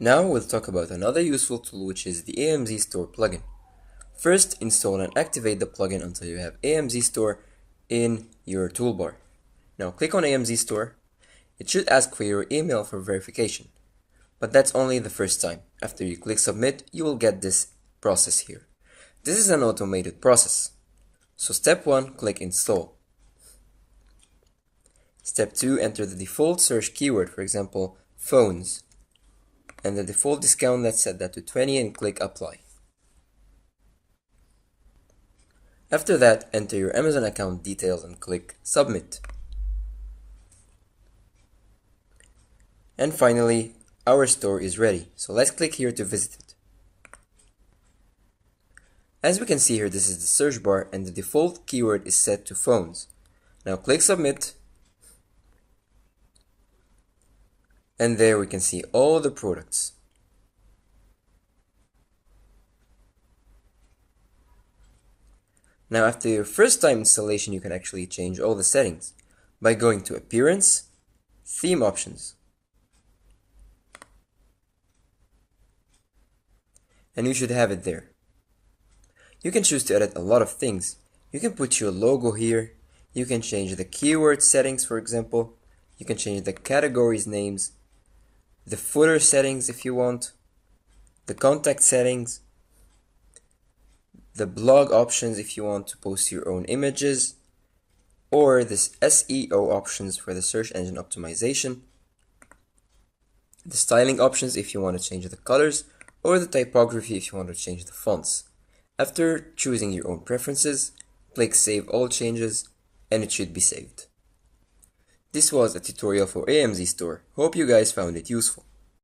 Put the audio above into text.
Now we'll talk about another useful tool, which is the AMZ Store plugin. First, install and activate the plugin until you have AMZ Store in your toolbar. Now click on AMZ Store. It should ask for your email for verification, but that's only the first time. After you click submit, you will get this process here. This is an automated process. So step 1, click install. Step 2, enter the default search keyword, for example, phones, and the default discount, let's set that to 20 and click apply. After that, enter your Amazon account details and click submit. And finally, our store is ready, so let's click here to visit it. As we can see here, this is the search bar and the default keyword is set to phones. Now click submit, and there we can see all the products. Now after your first time installation, you can actually change all the settings by going to Appearance, Theme Options, and you should have it there. You can choose to edit a lot of things. You can put your logo here, you can change the keyword settings, for example, you can change the categories names, the footer settings if you want, the contact settings, the blog options if you want to post your own images, or this SEO options for the search engine optimization, the styling options if you want to change the colors, or the typography if you want to change the fonts. After choosing your own preferences, click Save All Changes, and it should be saved. This was a tutorial for AMZ Store. Hope you guys found it useful.